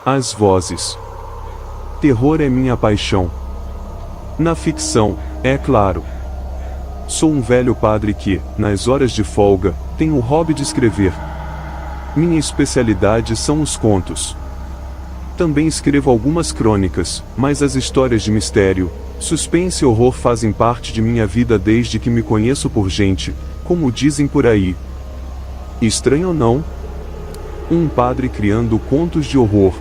As vozes. Terror é minha paixão. Na ficção, é claro. Sou um velho padre que, nas horas de folga, tem o hobby de escrever. Minha especialidade são os contos. Também escrevo algumas crônicas, mas as histórias de mistério, suspense e horror fazem parte de minha vida desde que me conheço por gente, como dizem por aí. Estranho ou não? Um padre criando contos de horror.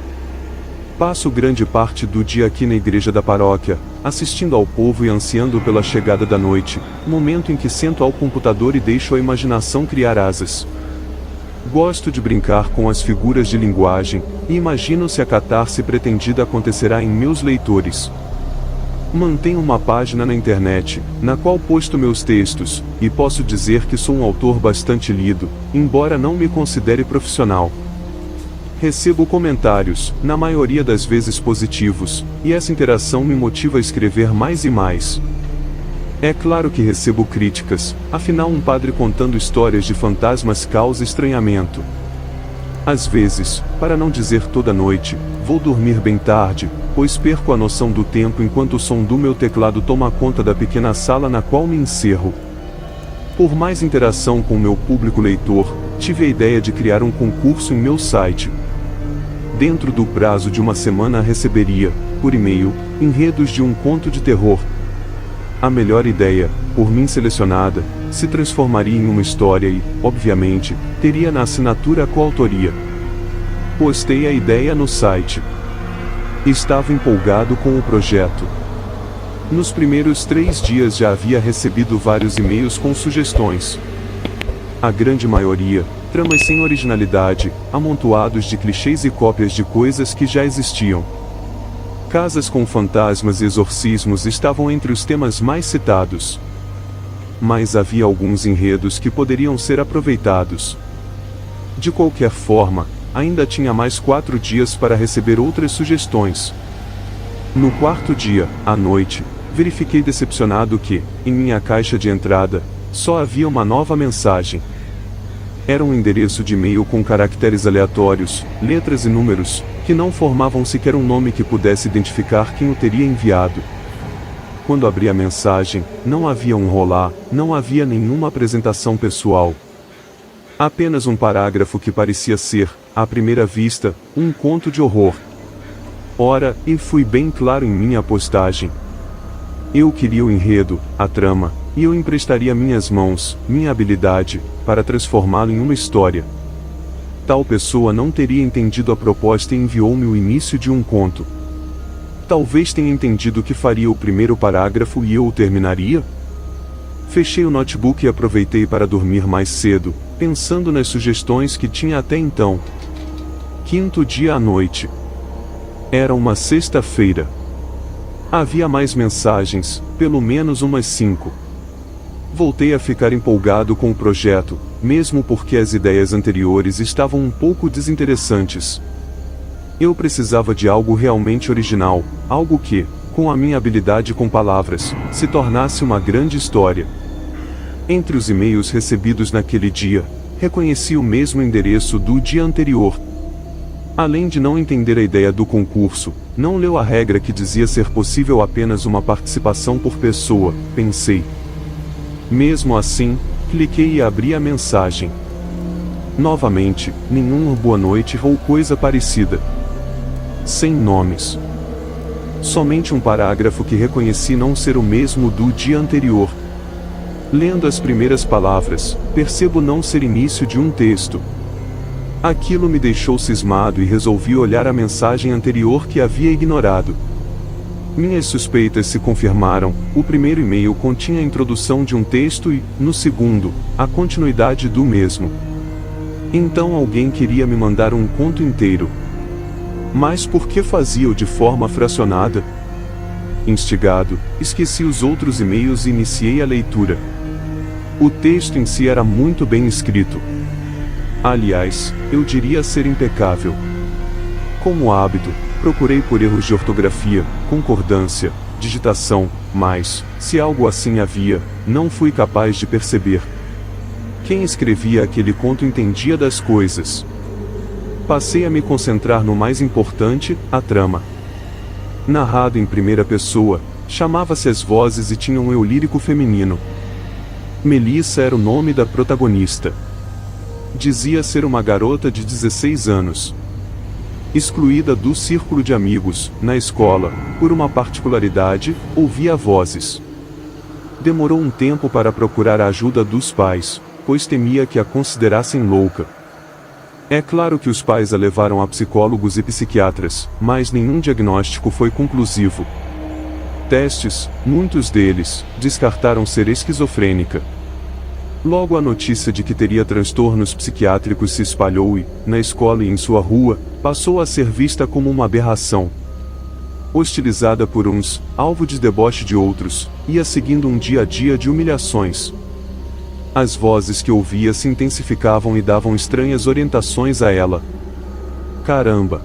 Passo grande parte do dia aqui na igreja da paróquia, assistindo ao povo e ansiando pela chegada da noite, momento em que sento ao computador e deixo a imaginação criar asas. Gosto de brincar com as figuras de linguagem, e imagino se a catarse pretendida acontecerá em meus leitores. Mantenho uma página na internet, na qual posto meus textos, e posso dizer que sou um autor bastante lido, embora não me considere profissional. Recebo comentários, na maioria das vezes positivos, e essa interação me motiva a escrever mais e mais. É claro que recebo críticas, afinal um padre contando histórias de fantasmas causa estranhamento. Às vezes, para não dizer toda noite, vou dormir bem tarde, pois perco a noção do tempo enquanto o som do meu teclado toma conta da pequena sala na qual me encerro. Por mais interação com meu público leitor, tive a ideia de criar um concurso em meu site. Dentro do prazo de uma semana receberia, por e-mail, enredos de um conto de terror. A melhor ideia, por mim selecionada, se transformaria em uma história e, obviamente, teria na assinatura a coautoria. Postei a ideia no site. Estava empolgado com o projeto. Nos primeiros 3 dias já havia recebido vários e-mails com sugestões. A grande maioria, tramas sem originalidade, amontoados de clichês e cópias de coisas que já existiam. Casas com fantasmas e exorcismos estavam entre os temas mais citados. Mas havia alguns enredos que poderiam ser aproveitados. De qualquer forma, ainda tinha mais 4 dias para receber outras sugestões. No 4º dia, à noite, verifiquei decepcionado que, em minha caixa de entrada, só havia uma nova mensagem. Era um endereço de e-mail com caracteres aleatórios, letras e números, que não formavam sequer um nome que pudesse identificar quem o teria enviado. Quando abri a mensagem, não havia um olá, não havia nenhuma apresentação pessoal. Apenas um parágrafo que parecia ser, à primeira vista, um conto de horror. Ora, e fui bem claro em minha postagem. Eu queria o enredo, a trama, e eu emprestaria minhas mãos, minha habilidade, para transformá-lo em uma história. Tal pessoa não teria entendido a proposta e enviou-me o início de um conto. Talvez tenha entendido que faria o primeiro parágrafo e eu o terminaria? Fechei o notebook e aproveitei para dormir mais cedo, pensando nas sugestões que tinha até então. 5º dia à noite. Era uma sexta-feira. Havia mais mensagens, pelo menos umas 5. Voltei a ficar empolgado com o projeto, mesmo porque as ideias anteriores estavam um pouco desinteressantes. Eu precisava de algo realmente original, algo que, com a minha habilidade com palavras, se tornasse uma grande história. Entre os e-mails recebidos naquele dia, reconheci o mesmo endereço do dia anterior. Além de não entender a ideia do concurso, não leu a regra que dizia ser possível apenas uma participação por pessoa, pensei. Mesmo assim, cliquei e abri a mensagem. Novamente, nenhum boa noite ou coisa parecida. Sem nomes. Somente um parágrafo que reconheci não ser o mesmo do dia anterior. Lendo as primeiras palavras, percebo não ser início de um texto. Aquilo me deixou cismado e resolvi olhar a mensagem anterior que havia ignorado. Minhas suspeitas se confirmaram. O primeiro e-mail continha a introdução de um texto e, no segundo, a continuidade do mesmo. Então alguém queria me mandar um conto inteiro. Mas por que fazia-o de forma fracionada? Instigado, esqueci os outros e-mails e iniciei a leitura. O texto em si era muito bem escrito. Aliás, eu diria ser impecável. Como hábito, procurei por erros de ortografia, concordância, digitação, mas, se algo assim havia, não fui capaz de perceber. Quem escrevia aquele conto entendia das coisas. Passei a me concentrar no mais importante, a trama. Narrado em primeira pessoa, chamava-se As Vozes e tinha um eu lírico feminino. Melissa era o nome da protagonista. Dizia ser uma garota de 16 anos. Excluída do círculo de amigos, na escola, por uma particularidade, ouvia vozes. Demorou um tempo para procurar a ajuda dos pais, pois temia que a considerassem louca. É claro que os pais a levaram a psicólogos e psiquiatras, mas nenhum diagnóstico foi conclusivo. Testes, muitos deles, descartaram ser esquizofrênica. Logo a notícia de que teria transtornos psiquiátricos se espalhou e, na escola e em sua rua, passou a ser vista como uma aberração. Hostilizada por uns, alvo de deboche de outros, ia seguindo um dia a dia de humilhações. As vozes que ouvia se intensificavam e davam estranhas orientações a ela. Caramba!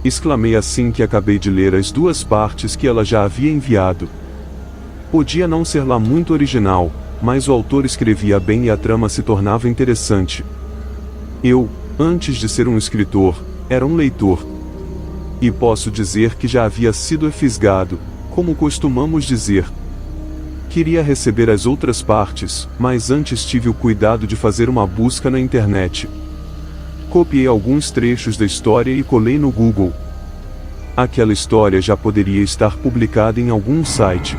Exclamei assim que acabei de ler as 2 partes que ela já havia enviado. Podia não ser lá muito original, mas o autor escrevia bem e a trama se tornava interessante. Eu, antes de ser um escritor, era um leitor. E posso dizer que já havia sido fisgado, como costumamos dizer. Queria receber as outras partes, mas antes tive o cuidado de fazer uma busca na internet. Copiei alguns trechos da história e colei no Google. Aquela história já poderia estar publicada em algum site.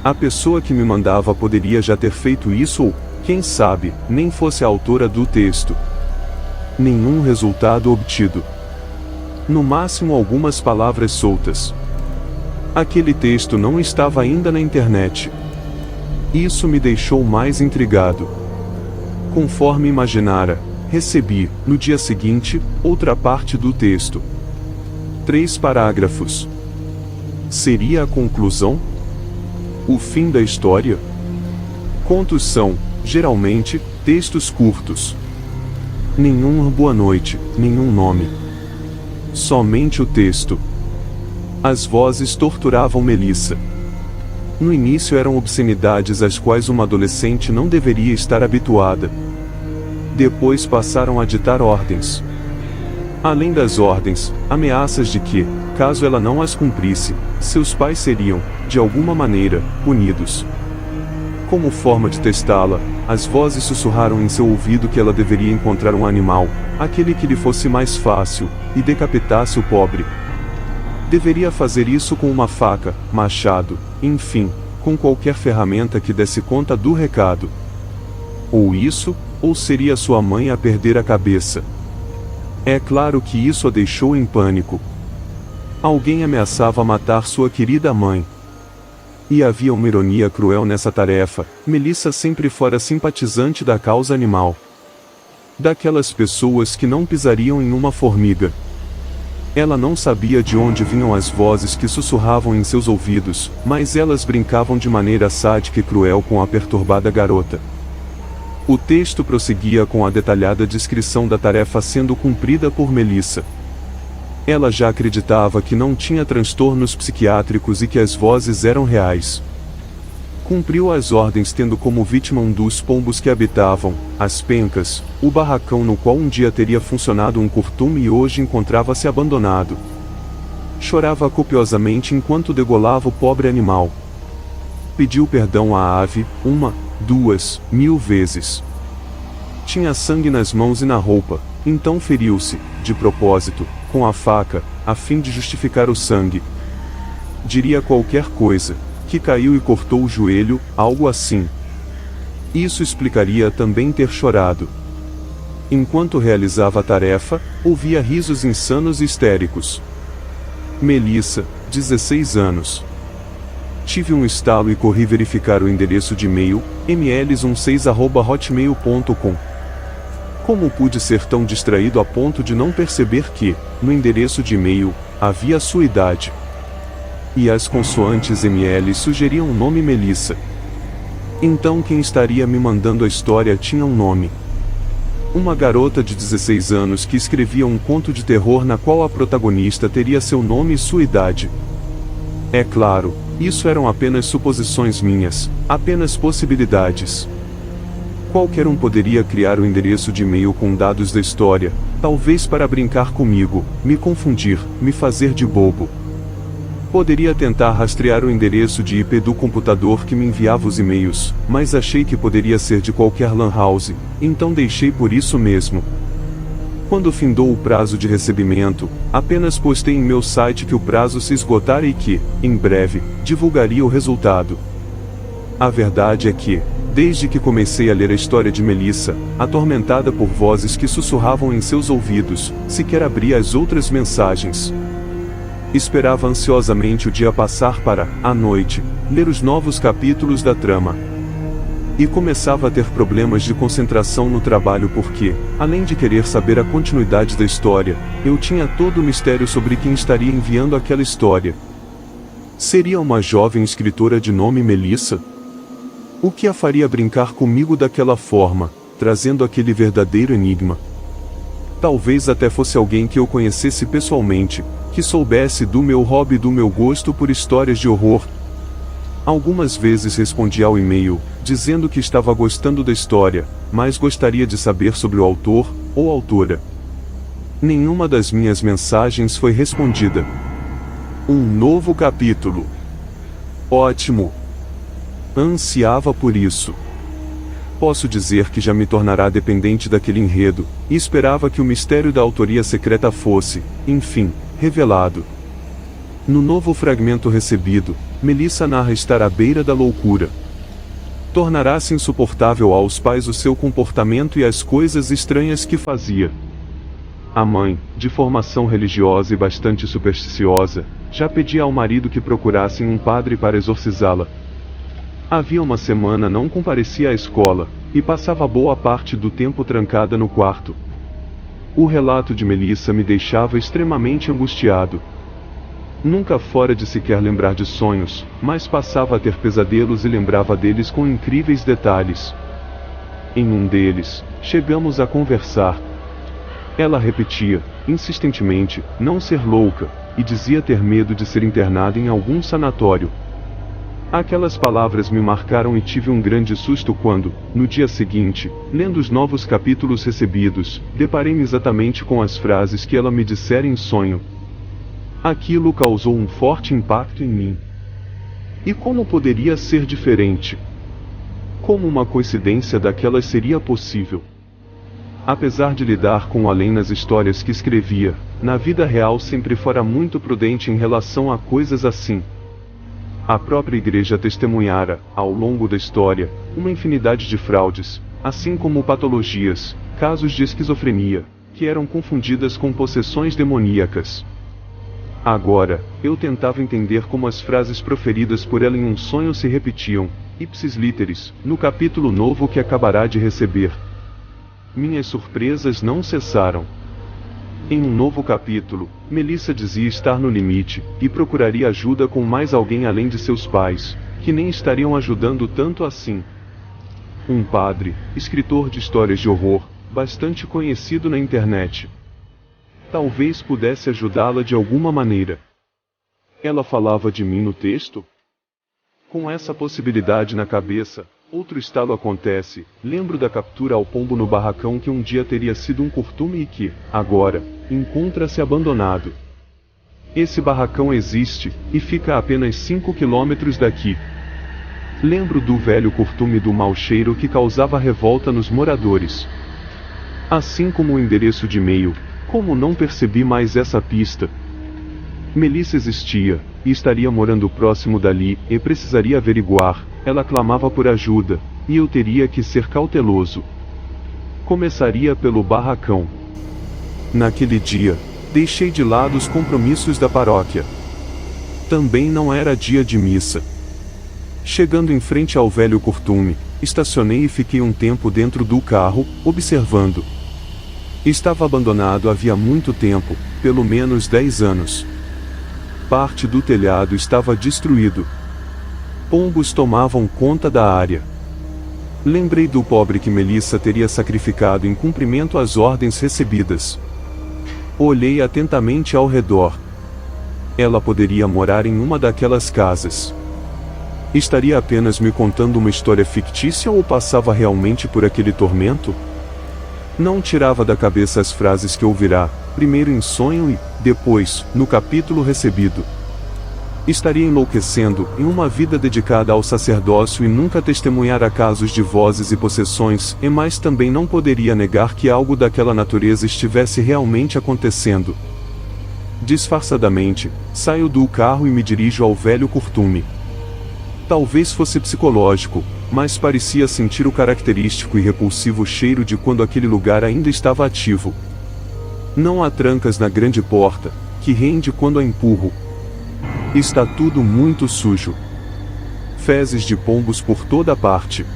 A pessoa que me mandava poderia já ter feito isso ou, quem sabe, nem fosse a autora do texto. Nenhum resultado obtido. No máximo algumas palavras soltas. Aquele texto não estava ainda na internet. Isso me deixou mais intrigado. Conforme imaginara, recebi, no dia seguinte, outra parte do texto. 3 parágrafos. Seria a conclusão? O fim da história? Contos são, geralmente, textos curtos. Nenhum boa noite, nenhum nome. Somente o texto. As vozes torturavam Melissa. No início eram obscenidades às quais uma adolescente não deveria estar habituada. Depois passaram a ditar ordens. Além das ordens, ameaças de que, caso ela não as cumprisse, seus pais seriam, de alguma maneira, punidos. Como forma de testá-la, as vozes sussurraram em seu ouvido que ela deveria encontrar um animal, aquele que lhe fosse mais fácil, e decapitasse o pobre. Deveria fazer isso com uma faca, machado, enfim, com qualquer ferramenta que desse conta do recado. Ou isso, ou seria sua mãe a perder a cabeça. É claro que isso a deixou em pânico. Alguém ameaçava matar sua querida mãe. E havia uma ironia cruel nessa tarefa. Melissa sempre fora simpatizante da causa animal. Daquelas pessoas que não pisariam em uma formiga. Ela não sabia de onde vinham as vozes que sussurravam em seus ouvidos, mas elas brincavam de maneira sádica e cruel com a perturbada garota. O texto prosseguia com a detalhada descrição da tarefa sendo cumprida por Melissa. Ela já acreditava que não tinha transtornos psiquiátricos e que as vozes eram reais. Cumpriu as ordens tendo como vítima um dos pombos que habitavam, as pencas, o barracão no qual um dia teria funcionado um curtume e hoje encontrava-se abandonado. Chorava copiosamente enquanto degolava o pobre animal. Pediu perdão à ave, 1, 2, 1000 vezes. Tinha sangue nas mãos e na roupa, então feriu-se, de propósito, com a faca, a fim de justificar o sangue. Diria qualquer coisa, que caiu e cortou o joelho, algo assim. Isso explicaria também ter chorado. Enquanto realizava a tarefa, ouvia risos insanos e histéricos. Melissa, 16 anos. Tive um estalo e corri verificar o endereço de e-mail, mls16@hotmail.com. Como pude ser tão distraído a ponto de não perceber que, no endereço de e-mail, havia a sua idade? E as consoantes ML sugeriam o nome Melissa. Então quem estaria me mandando a história tinha um nome. Uma garota de 16 anos que escrevia um conto de terror na qual a protagonista teria seu nome e sua idade. É claro, isso eram apenas suposições minhas, apenas possibilidades. Qualquer um poderia criar o endereço de e-mail com dados da história, Talvez para brincar comigo, me confundir, me fazer de bobo. Poderia tentar rastrear o endereço de IP do computador que me enviava os e-mails, mas achei que poderia ser de qualquer lan house, então deixei por isso mesmo. Quando findou o prazo de recebimento, apenas postei em meu site que o prazo se esgotara e que, em breve, divulgaria o resultado. A verdade é que, desde que comecei a ler a história de Melissa, atormentada por vozes que sussurravam em seus ouvidos, sequer abria as outras mensagens. Esperava ansiosamente o dia passar para, à noite, ler os novos capítulos da trama. E começava a ter problemas de concentração no trabalho porque, além de querer saber a continuidade da história, eu tinha todo o mistério sobre quem estaria enviando aquela história. Seria uma jovem escritora de nome Melissa? O que a faria brincar comigo daquela forma, trazendo aquele verdadeiro enigma? Talvez até fosse alguém que eu conhecesse pessoalmente, que soubesse do meu hobby e do meu gosto por histórias de horror. Algumas vezes respondi ao e-mail, dizendo que estava gostando da história, mas gostaria de saber sobre o autor, ou autora. Nenhuma das minhas mensagens foi respondida. Um novo capítulo. Ótimo! Ansiava por isso. Posso dizer que já me tornará dependente daquele enredo, e esperava que o mistério da autoria secreta fosse, enfim, revelado. No novo fragmento recebido, Melissa narra estar à beira da loucura. Tornará-se insuportável aos pais o seu comportamento e as coisas estranhas que fazia. A mãe, de formação religiosa e bastante supersticiosa, já pedia ao marido que procurassem um padre para exorcizá-la. Havia uma semana não comparecia à escola, e passava boa parte do tempo trancada no quarto. O relato de Melissa me deixava extremamente angustiado. Nunca fora de sequer lembrar de sonhos, mas passava a ter pesadelos e lembrava deles com incríveis detalhes. Em um deles, chegamos a conversar. Ela repetia, insistentemente, não ser louca, e dizia ter medo de ser internada em algum sanatório. Aquelas palavras me marcaram e tive um grande susto quando, no dia seguinte, lendo os novos capítulos recebidos, deparei-me exatamente com as frases que ela me dissera em sonho. Aquilo causou um forte impacto em mim. E como poderia ser diferente? Como uma coincidência daquelas seria possível? Apesar de lidar com o além nas histórias que escrevia, na vida real sempre fora muito prudente em relação a coisas assim. A própria igreja testemunhara, ao longo da história, uma infinidade de fraudes, assim como patologias, casos de esquizofrenia, que eram confundidas com possessões demoníacas. Agora, eu tentava entender como as frases proferidas por ela em um sonho se repetiam, ipsis literis, no capítulo novo que acabará de receber. Minhas surpresas não cessaram. Em um novo capítulo, Melissa dizia estar no limite, e procuraria ajuda com mais alguém além de seus pais, que nem estariam ajudando tanto assim. Um padre, escritor de histórias de horror, bastante conhecido na internet. Talvez pudesse ajudá-la de alguma maneira. Ela falava de mim no texto? Com essa possibilidade na cabeça, outro estalo acontece. Lembro da captura ao pombo no barracão que um dia teria sido um curtume e que, agora, encontra-se abandonado. Esse barracão existe, e fica a apenas 5 quilômetros daqui. Lembro do velho curtume do mau cheiro que causava revolta nos moradores. Assim como o endereço de e-mail, como não percebi mais essa pista? Melissa existia, e estaria morando próximo dali, e precisaria averiguar. Ela clamava por ajuda, e eu teria que ser cauteloso. Começaria pelo barracão. Naquele dia, deixei de lado os compromissos da paróquia. Também não era dia de missa. Chegando em frente ao velho curtume, estacionei e fiquei um tempo dentro do carro, observando. Estava abandonado havia muito tempo, pelo menos 10 anos. Parte do telhado estava destruído. Pombos tomavam conta da área. Lembrei do pobre que Melissa teria sacrificado em cumprimento às ordens recebidas. Olhei atentamente ao redor. Ela poderia morar em uma daquelas casas. Estaria apenas me contando uma história fictícia ou passava realmente por aquele tormento? Não tirava da cabeça as frases que ouvirá, primeiro em sonho e, depois, no capítulo recebido. Estaria enlouquecendo em uma vida dedicada ao sacerdócio e nunca testemunhara casos de vozes e possessões, mas também não poderia negar que algo daquela natureza estivesse realmente acontecendo. Disfarçadamente, saio do carro e me dirijo ao velho curtume. Talvez fosse psicológico, mas parecia sentir o característico e repulsivo cheiro de quando aquele lugar ainda estava ativo. Não há trancas na grande porta, que rende quando a empurro. Está tudo muito sujo. Fezes de pombos por toda parte.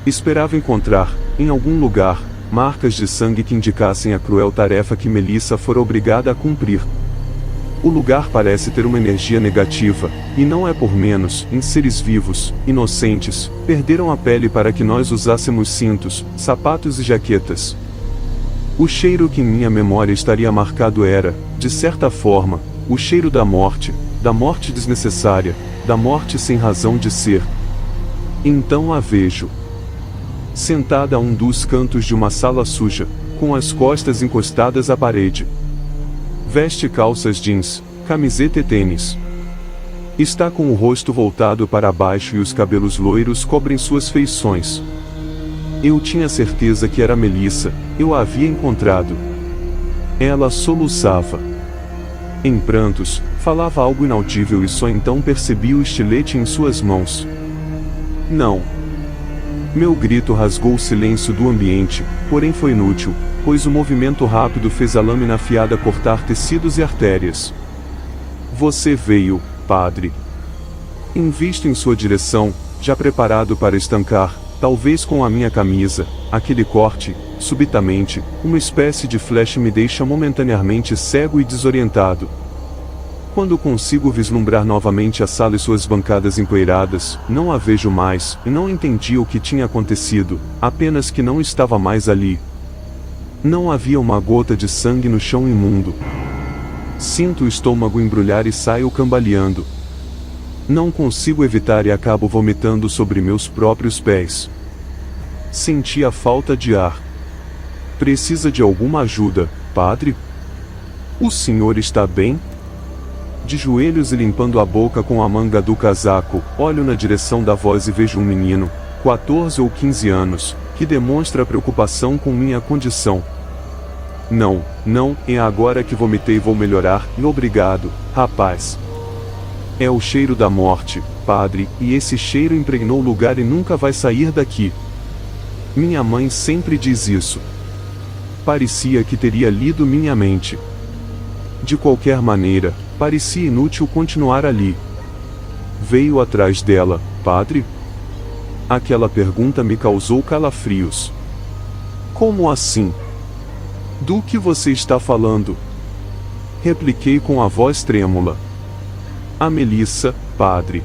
Esperava encontrar, em algum lugar, marcas de sangue que indicassem a cruel tarefa que Melissa fora obrigada a cumprir. O lugar parece ter uma energia negativa, e não é por menos, em seres vivos, inocentes, perderam a pele para que nós usássemos cintos, sapatos e jaquetas. O cheiro que em minha memória estaria marcado era, de certa forma, o cheiro da morte desnecessária, da morte sem razão de ser. Então a vejo. Sentada a um dos cantos de uma sala suja, com as costas encostadas à parede. Veste calças jeans, camiseta e tênis. Está com o rosto voltado para baixo e os cabelos loiros cobrem suas feições. Eu tinha certeza que era Melissa, eu a havia encontrado. Ela soluçava. Em prantos, falava algo inaudível e só então percebi o estilete em suas mãos. Não. Meu grito rasgou o silêncio do ambiente, porém foi inútil, pois o movimento rápido fez a lâmina afiada cortar tecidos e artérias. Você veio, padre. Invisto em sua direção, já preparado para estancar, talvez com a minha camisa, aquele corte. Subitamente, uma espécie de flash me deixa momentaneamente cego e desorientado. Quando consigo vislumbrar novamente a sala e suas bancadas empoeiradas, não a vejo mais, e não entendi o que tinha acontecido, apenas que não estava mais ali. Não havia uma gota de sangue no chão imundo. Sinto o estômago embrulhar e saio cambaleando. Não consigo evitar e acabo vomitando sobre meus próprios pés. Senti a falta de ar. Precisa de alguma ajuda, padre? O senhor está bem? De joelhos e limpando a boca com a manga do casaco, olho na direção da voz e vejo um menino, 14 ou 15 anos, que demonstra preocupação com minha condição. Não, é agora que vomitei vou melhorar, e obrigado, rapaz. É o cheiro da morte, padre, e esse cheiro impregnou o lugar e nunca vai sair daqui. Minha mãe sempre diz isso. Parecia que teria lido minha mente. De qualquer maneira, parecia inútil continuar ali. Veio atrás dela, padre? Aquela pergunta me causou calafrios. Como assim? Do que você está falando? Repliquei com a voz trêmula. A Melissa, padre.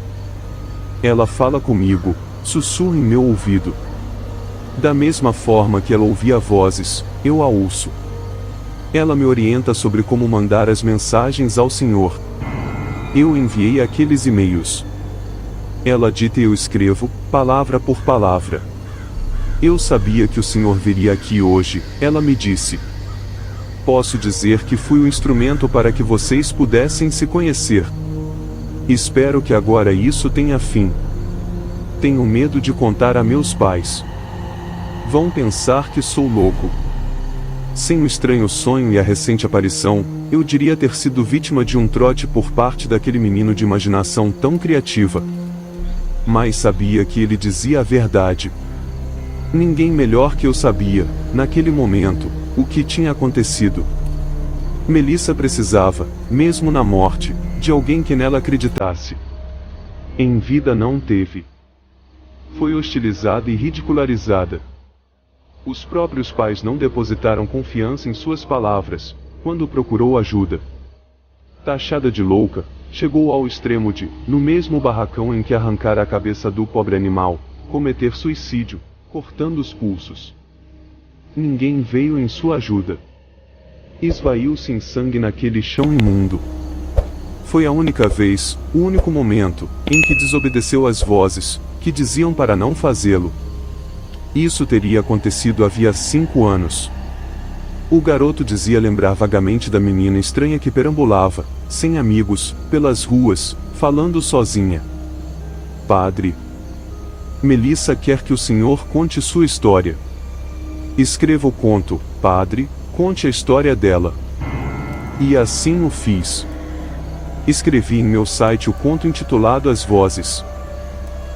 Ela fala comigo, sussurra em meu ouvido. Da mesma forma que ela ouvia vozes, eu a ouço. Ela me orienta sobre como mandar as mensagens ao Senhor. Eu enviei aqueles e-mails. Ela dita e eu escrevo, palavra por palavra. Eu sabia que o Senhor viria aqui hoje, ela me disse. Posso dizer que fui o instrumento para que vocês pudessem se conhecer. Espero que agora isso tenha fim. Tenho medo de contar a meus pais. Vão pensar que sou louco. Sem o estranho sonho e a recente aparição, eu diria ter sido vítima de um trote por parte daquele menino de imaginação tão criativa. Mas sabia que ele dizia a verdade. Ninguém melhor que eu sabia, naquele momento, o que tinha acontecido. Melissa precisava, mesmo na morte, de alguém que nela acreditasse. Em vida não teve. Foi hostilizada e ridicularizada. Os próprios pais não depositaram confiança em suas palavras, quando procurou ajuda. Taxada de louca, chegou ao extremo de, no mesmo barracão em que arrancara a cabeça do pobre animal, cometer suicídio, cortando os pulsos. Ninguém veio em sua ajuda. Esvaiu-se em sangue naquele chão imundo. Foi a única vez, o único momento, em que desobedeceu às vozes, que diziam para não fazê-lo. Isso teria acontecido havia 5 anos. O garoto dizia lembrar vagamente da menina estranha que perambulava, sem amigos, pelas ruas, falando sozinha. Padre, Melissa quer que o senhor conte sua história. Escreva o conto, padre, conte a história dela. E assim o fiz. Escrevi em meu site o conto intitulado As Vozes.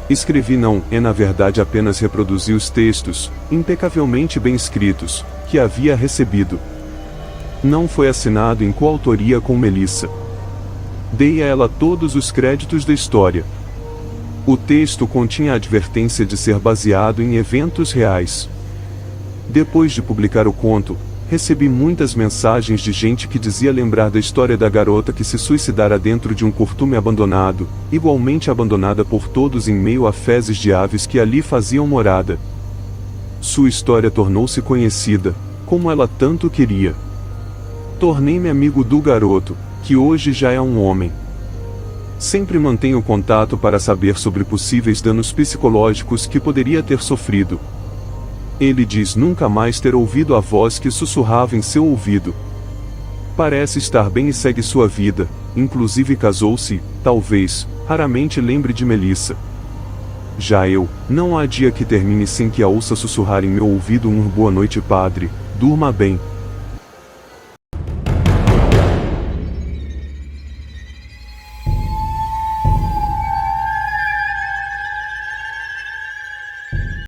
Escrevi não, na verdade apenas reproduzi os textos, impecavelmente bem escritos, que havia recebido. Não foi assinado em coautoria com Melissa. Dei a ela todos os créditos da história. O texto continha a advertência de ser baseado em eventos reais. Depois de publicar o conto, recebi muitas mensagens de gente que dizia lembrar da história da garota que se suicidara dentro de um curtume abandonado, igualmente abandonada por todos em meio a fezes de aves que ali faziam morada. Sua história tornou-se conhecida, como ela tanto queria. Tornei-me amigo do garoto, que hoje já é um homem. Sempre mantenho contato para saber sobre possíveis danos psicológicos que poderia ter sofrido. Ele diz nunca mais ter ouvido a voz que sussurrava em seu ouvido. Parece estar bem e segue sua vida, inclusive casou-se, talvez, raramente lembre de Melissa. Já eu, não há dia que termine sem que a ouça sussurrar em meu ouvido um boa noite, padre, durma bem.